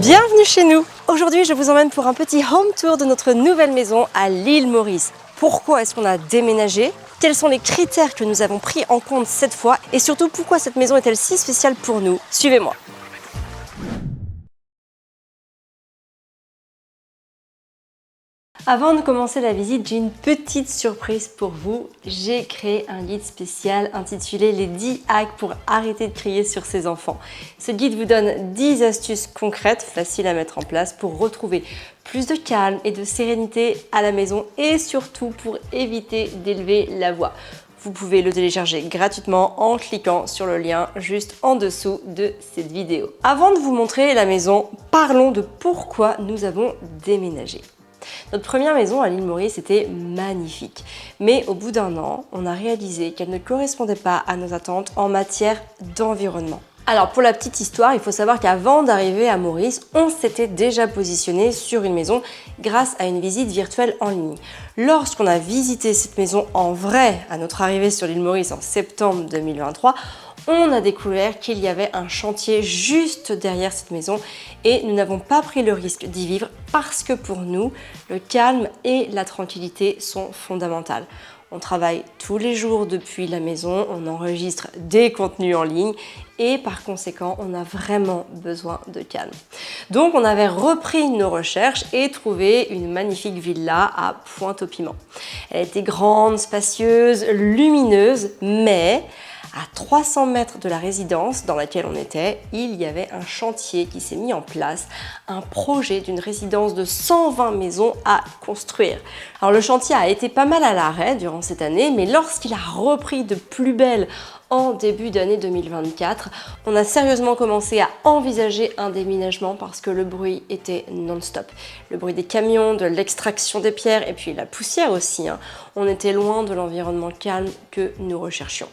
Bienvenue chez nous! Aujourd'hui, je vous emmène pour un petit home tour de notre nouvelle maison à l'île Maurice. Pourquoi est-ce qu'on a déménagé? Quels sont les critères que nous avons pris en compte cette fois? Et surtout, pourquoi cette maison est-elle si spéciale pour nous? Suivez-moi! Avant de commencer la visite, j'ai une petite surprise pour vous. J'ai créé un guide spécial intitulé les 10 hacks pour arrêter de crier sur ses enfants. Ce guide vous donne 10 astuces concrètes, faciles à mettre en place pour retrouver plus de calme et de sérénité à la maison et surtout pour éviter d'élever la voix. Vous pouvez le télécharger gratuitement en cliquant sur le lien juste en dessous de cette vidéo. Avant de vous montrer la maison, parlons de pourquoi nous avons déménagé. Notre première maison à l'île Maurice était magnifique, mais au bout d'un an, on a réalisé qu'elle ne correspondait pas à nos attentes en matière d'environnement. Alors pour la petite histoire, il faut savoir qu'avant d'arriver à Maurice, on s'était déjà positionné sur une maison grâce à une visite virtuelle en ligne. Lorsqu'on a visité cette maison en vrai à notre arrivée sur l'île Maurice en septembre 2023, on a découvert qu'il y avait un chantier juste derrière cette maison et nous n'avons pas pris le risque d'y vivre parce que pour nous, le calme et la tranquillité sont fondamentales. On travaille tous les jours depuis la maison, on enregistre des contenus en ligne et par conséquent, on a vraiment besoin de calme. Donc, on avait repris nos recherches et trouvé une magnifique villa à Pointe-au-Piment. Elle était grande, spacieuse, lumineuse, mais à 300 mètres de la résidence dans laquelle on était, il y avait un chantier qui s'est mis en place, un projet d'une résidence de 120 maisons à construire. Alors le chantier a été pas mal à l'arrêt durant cette année, mais lorsqu'il a repris de plus belle en début d'année 2024, on a sérieusement commencé à envisager un déménagement parce que le bruit était non-stop. Le bruit des camions, de l'extraction des pierres et puis la poussière aussi. On était loin de l'environnement calme que nous recherchions.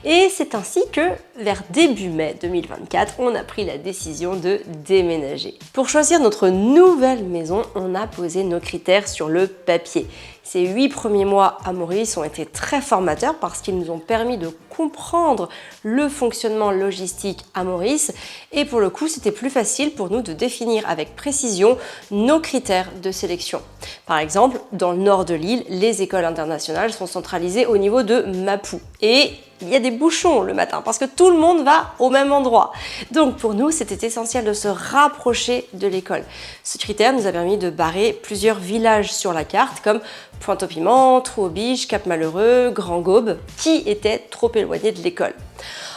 Et c'est ainsi que, vers début mai 2024, on a pris la décision de déménager. Pour choisir notre nouvelle maison, on a posé nos critères sur le papier. Ces 8 premiers mois à Maurice ont été très formateurs parce qu'ils nous ont permis de comprendre le fonctionnement logistique à Maurice et pour le coup, c'était plus facile pour nous de définir avec précision nos critères de sélection. Par exemple, dans le nord de l'île, les écoles internationales sont centralisées au niveau de Mapou et il y a des bouchons le matin parce que tout le monde va au même endroit. Donc pour nous, c'était essentiel de se rapprocher de l'école. Ce critère nous a permis de barrer plusieurs villages sur la carte comme Pointe-au-Piment, Trou-aux-Biches, Cap-Malheureux, Grand-Gaube, qui étaient trop éloignés de l'école.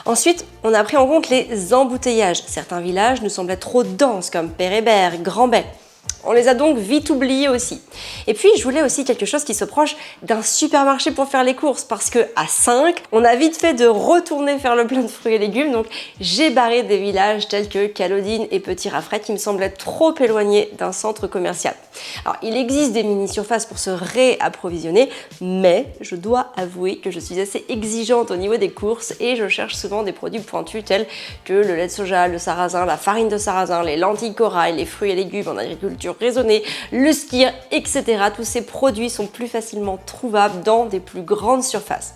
Ensuite, on a pris en compte les embouteillages. Certains villages nous semblaient trop denses comme Père-Hébert, Grand-Bay. On les a donc vite oubliés aussi. Et puis, je voulais aussi quelque chose qui se proche d'un supermarché pour faire les courses parce que à 5, on a vite fait de retourner faire le plein de fruits et légumes. Donc, j'ai barré des villages tels que Calodine et Petit Raffret qui me semblaient trop éloignés d'un centre commercial. Alors, il existe des mini-surfaces pour se réapprovisionner, mais je dois avouer que je suis assez exigeante au niveau des courses et je cherche souvent des produits pointus tels que le lait de soja, le sarrasin, la farine de sarrasin, les lentilles corail, les fruits et légumes en agriculture raisonnée, le skyr, etc. Tous ces produits sont plus facilement trouvables dans des plus grandes surfaces.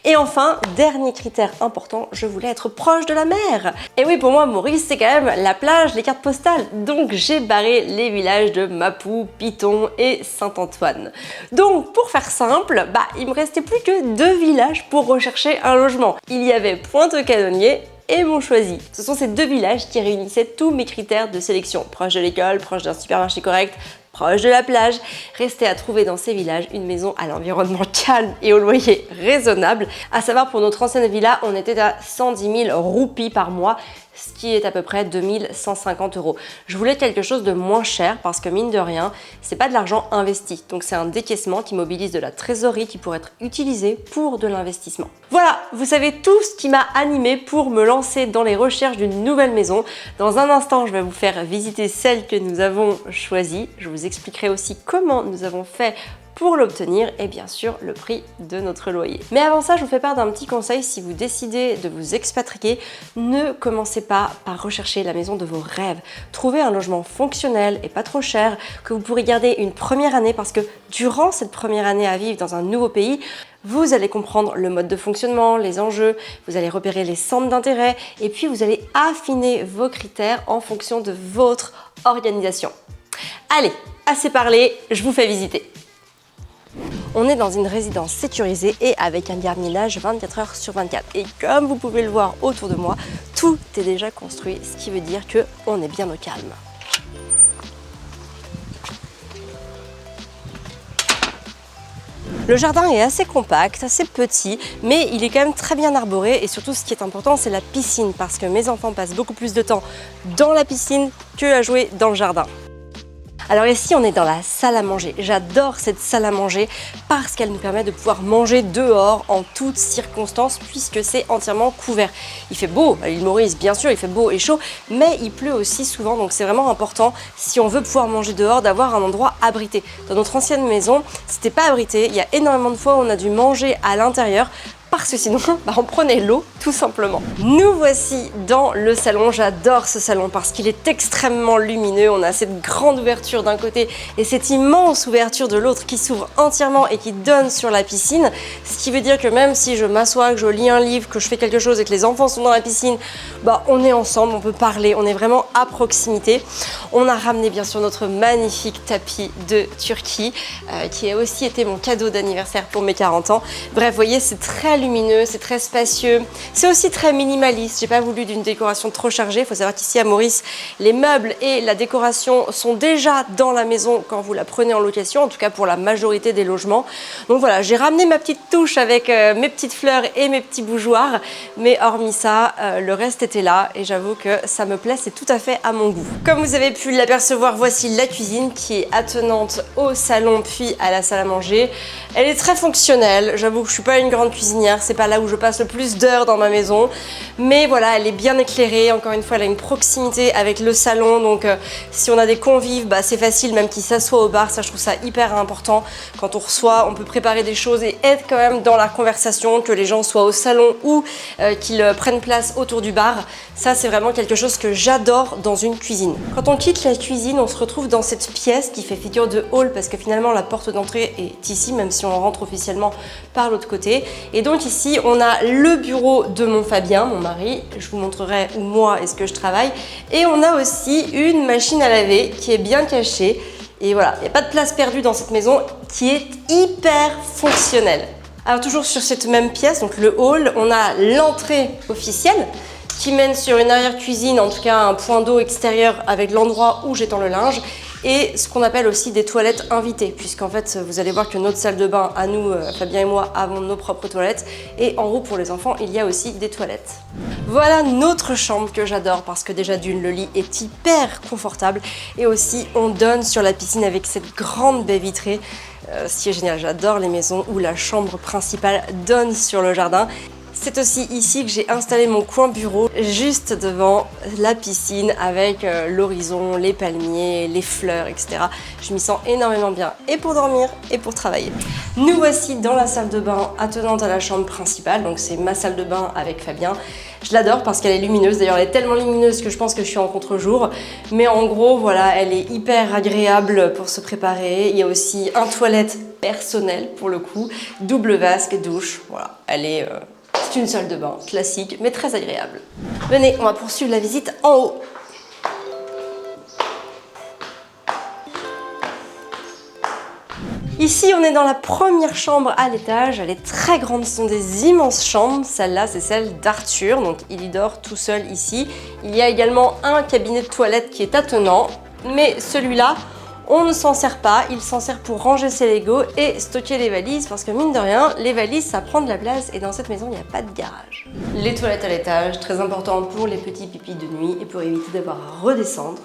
Et enfin, dernier critère important, je voulais être proche de la mer. Et oui, pour moi, Maurice, c'est quand même la plage, les cartes postales. Donc, j'ai barré les villages de Mapou, Piton et Saint-Antoine. Donc, pour faire simple, il me restait plus que 2 villages pour rechercher un logement. Il y avait Pointe-au-Canonnier et Montchoisy. Ce sont ces 2 villages qui réunissaient tous mes critères de sélection. Proche de l'école, proche d'un supermarché correct, proche de la plage. Restait à trouver dans ces villages une maison à l'environnement calme et au loyer raisonnable. À savoir, pour notre ancienne villa, on était à 110 000 roupies par mois, ce qui est à peu près 2150 €. Je voulais quelque chose de moins cher parce que mine de rien, c'est pas de l'argent investi. Donc c'est un décaissement qui mobilise de la trésorerie qui pourrait être utilisée pour de l'investissement. Voilà, vous savez tout ce qui m'a animée pour me lancer dans les recherches d'une nouvelle maison. Dans un instant, je vais vous faire visiter celle que nous avons choisie. Je vous expliquerai aussi comment nous avons fait pour l'obtenir et bien sûr le prix de notre loyer. Mais avant ça, je vous fais part d'un petit conseil. Si vous décidez de vous expatrier, ne commencez pas par rechercher la maison de vos rêves. Trouvez un logement fonctionnel et pas trop cher que vous pourrez garder une première année parce que durant cette première année à vivre dans un nouveau pays, vous allez comprendre le mode de fonctionnement, les enjeux, vous allez repérer les centres d'intérêt et puis vous allez affiner vos critères en fonction de votre organisation. Allez, assez parlé, je vous fais visiter. On est dans une résidence sécurisée et avec un gardiennage 24 heures sur 24. Et comme vous pouvez le voir autour de moi, tout est déjà construit, ce qui veut dire qu'on est bien au calme. Le jardin est assez compact, assez petit, mais il est quand même très bien arboré et surtout ce qui est important c'est la piscine parce que mes enfants passent beaucoup plus de temps dans la piscine que à jouer dans le jardin. Alors ici on est dans la salle à manger. J'adore cette salle à manger parce qu'elle nous permet de pouvoir manger dehors en toutes circonstances puisque c'est entièrement couvert. Il fait beau à l'île Maurice bien sûr, il fait beau et chaud, mais il pleut aussi souvent donc c'est vraiment important si on veut pouvoir manger dehors d'avoir un endroit abrité. Dans notre ancienne maison, c'était pas abrité, il y a énormément de fois où on a dû manger à l'intérieur parce que sinon on prenait l'eau tout simplement. Nous voici dans le salon, j'adore ce salon parce qu'il est extrêmement lumineux, on a cette grande ouverture d'un côté et cette immense ouverture de l'autre qui s'ouvre entièrement et qui donne sur la piscine, ce qui veut dire que même si je m'assois, que je lis un livre, que je fais quelque chose et que les enfants sont dans la piscine, on est ensemble, on peut parler, on est vraiment à proximité. On a ramené bien sûr notre magnifique tapis de Turquie qui a aussi été mon cadeau d'anniversaire pour mes 40 ans. Bref, vous voyez, c'est très lumineux, c'est très spacieux, c'est aussi très minimaliste. J'ai pas voulu d'une décoration trop chargée. Il faut savoir qu'ici à Maurice, les meubles et la décoration sont déjà dans la maison quand vous la prenez en location, en tout cas pour la majorité des logements. Donc voilà, j'ai ramené ma petite touche avec mes petites fleurs et mes petits bougeoirs, mais hormis ça, le reste était là et j'avoue que ça me plaît, c'est tout à fait à mon goût. Comme vous avez pu l'apercevoir, voici la cuisine qui est attenante au salon puis à la salle à manger. Elle est très fonctionnelle, j'avoue que je suis pas une grande cuisinière, c'est pas là où je passe le plus d'heures dans ma maison, mais voilà, elle est bien éclairée, encore une fois elle a une proximité avec le salon, donc si on a des convives, c'est facile même qu'ils s'assoient au bar, ça je trouve ça hyper important. Quand on reçoit, on peut préparer des choses et être quand même dans la conversation, que les gens soient au salon ou qu'ils prennent place autour du bar, ça c'est vraiment quelque chose que j'adore dans une cuisine. Quand on quitte la cuisine, on se retrouve dans cette pièce qui fait figure de hall parce que finalement la porte d'entrée est ici, même si on rentre officiellement par l'autre côté. Et donc ici, on a le bureau de mon Fabien, mon mari. Je vous montrerai où moi est-ce que je travaille. Et on a aussi une machine à laver qui est bien cachée. Et voilà, il n'y a pas de place perdue dans cette maison qui est hyper fonctionnelle. Alors toujours sur cette même pièce, donc le hall, on a l'entrée officielle qui mène sur une arrière-cuisine, en tout cas un point d'eau extérieur avec l'endroit où j'étends le linge. Et ce qu'on appelle aussi des toilettes invitées, puisqu'en fait vous allez voir que notre salle de bain à nous, Fabien et moi, avons nos propres toilettes et en haut pour les enfants il y a aussi des toilettes. Voilà notre chambre que j'adore parce que déjà d'une, le lit est hyper confortable et aussi on donne sur la piscine avec cette grande baie vitrée. Ce qui est génial, j'adore les maisons où la chambre principale donne sur le jardin. C'est aussi ici que j'ai installé mon coin bureau, juste devant la piscine avec l'horizon, les palmiers, les fleurs, etc. Je m'y sens énormément bien et pour dormir et pour travailler. Nous voici dans la salle de bain attenante à la chambre principale, donc c'est ma salle de bain avec Fabien. Je l'adore parce qu'elle est lumineuse, d'ailleurs elle est tellement lumineuse que je pense que je suis en contre-jour. Mais en gros, voilà, elle est hyper agréable pour se préparer. Il y a aussi un toilette personnel pour le coup, double vasque, douche, voilà, elle est... C'est une salle de bain classique, mais très agréable. Venez, on va poursuivre la visite en haut. Ici, on est dans la première chambre à l'étage. Elle est très grande, ce sont des immenses chambres. Celle-là, c'est celle d'Arthur, donc il y dort tout seul ici. Il y a également un cabinet de toilette qui est attenant, mais celui-là, on ne s'en sert pas, il s'en sert pour ranger ses Legos et stocker les valises parce que mine de rien, les valises ça prend de la place et dans cette maison il n'y a pas de garage. Les toilettes à l'étage, très important pour les petits pipis de nuit et pour éviter d'avoir à redescendre.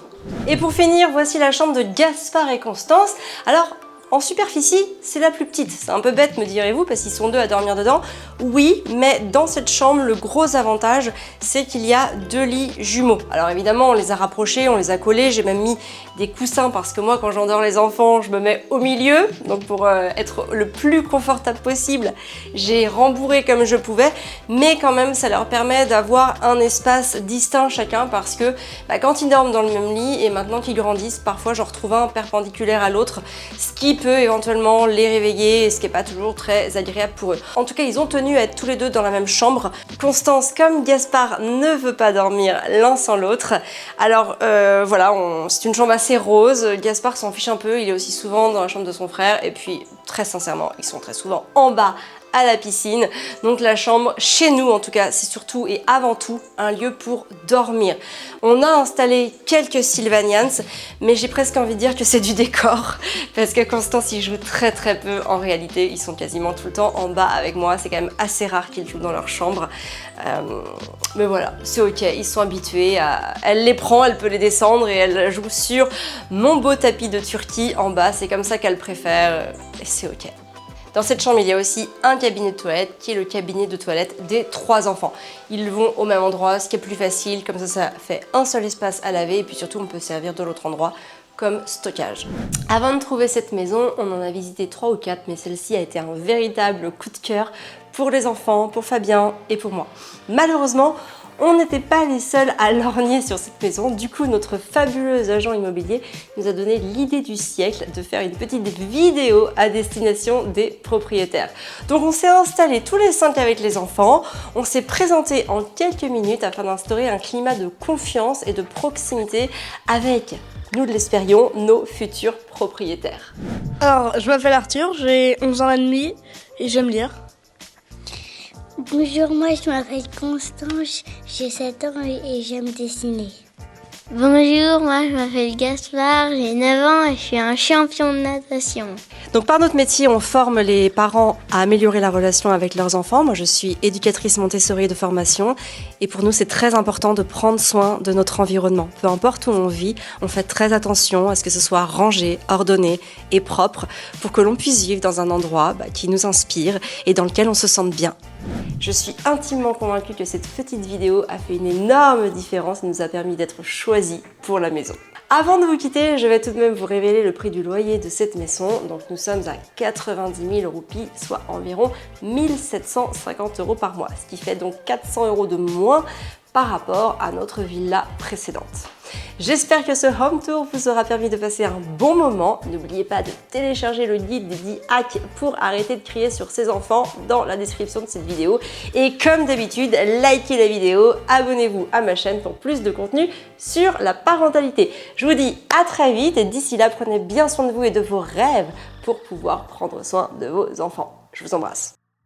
Et pour finir, voici la chambre de Gaspard et Constance. Alors, En superficie, c'est la plus petite. C'est un peu bête, me direz-vous, parce qu'ils sont 2 à dormir dedans. Oui, mais dans cette chambre, le gros avantage, c'est qu'il y a 2 lits jumeaux. Alors évidemment, on les a rapprochés, on les a collés. J'ai même mis des coussins parce que moi, quand j'endors les enfants, je me mets au milieu. Donc pour être le plus confortable possible, j'ai rembourré comme je pouvais. Mais quand même, ça leur permet d'avoir un espace distinct chacun parce que quand ils dorment dans le même lit et maintenant qu'ils grandissent, parfois j'en retrouve un perpendiculaire à l'autre, ce qui peut éventuellement les réveiller, ce qui n'est pas toujours très agréable pour eux. En tout cas, ils ont tenu à être tous les deux dans la même chambre. Constance comme Gaspard ne veut pas dormir l'un sans l'autre. Alors voilà, c'est une chambre assez rose. Gaspard s'en fiche un peu, il est aussi souvent dans la chambre de son frère et puis très sincèrement, ils sont très souvent en bas à la piscine. Donc la chambre, chez nous en tout cas, c'est surtout et avant tout un lieu pour dormir. On a installé quelques Sylvanians, mais j'ai presque envie de dire que c'est du décor parce que Constance y joue très peu en réalité. Ils sont quasiment tout le temps en bas avec moi. C'est quand même assez rare qu'ils jouent dans leur chambre. Mais voilà, c'est ok, ils sont habitués à... Elle les prend, elle peut les descendre et elle joue sur mon beau tapis de Turquie en bas. C'est comme ça qu'elle préfère et c'est ok. Dans cette chambre, il y a aussi un cabinet de toilette qui est le cabinet de toilette des 3 enfants. Ils vont au même endroit, ce qui est plus facile, comme ça fait un seul espace à laver et puis surtout on peut servir de l'autre endroit comme stockage. Avant de trouver cette maison, on en a visité 3 ou 4, mais celle-ci a été un véritable coup de cœur pour les enfants, pour Fabien et pour moi. Malheureusement, on n'était pas les seuls à lorgner sur cette maison. Du coup, notre fabuleux agent immobilier nous a donné l'idée du siècle de faire une petite vidéo à destination des propriétaires. Donc on s'est installés tous les 5 avec les enfants. On s'est présenté en quelques minutes afin d'instaurer un climat de confiance et de proximité avec, nous l'espérions, nos futurs propriétaires. Alors, je m'appelle Arthur, j'ai 11 ans et demi et j'aime lire. Bonjour, moi je m'appelle Constance, j'ai 7 ans et j'aime dessiner. Bonjour, moi je m'appelle Gaspard, j'ai 9 ans et je suis un champion de natation. Donc par notre métier, on forme les parents à améliorer la relation avec leurs enfants. Moi je suis éducatrice Montessori de formation et pour nous c'est très important de prendre soin de notre environnement. Peu importe où on vit, on fait très attention à ce que ce soit rangé, ordonné et propre pour que l'on puisse vivre dans un endroit qui nous inspire et dans lequel on se sente bien. Je suis intimement convaincue que cette petite vidéo a fait une énorme différence et nous a permis d'être choisis pour la maison. Avant de vous quitter, je vais tout de même vous révéler le prix du loyer de cette maison. Donc nous sommes à 90 000 roupies, soit environ 1750 € par mois, ce qui fait donc 400 € de moins par rapport à notre villa précédente. J'espère que ce home tour vous aura permis de passer un bon moment. N'oubliez pas de télécharger le guide des 10 hacks pour arrêter de crier sur ses enfants dans la description de cette vidéo. Et comme d'habitude, likez la vidéo, abonnez-vous à ma chaîne pour plus de contenu sur la parentalité. Je vous dis à très vite et d'ici là, prenez bien soin de vous et de vos rêves pour pouvoir prendre soin de vos enfants. Je vous embrasse.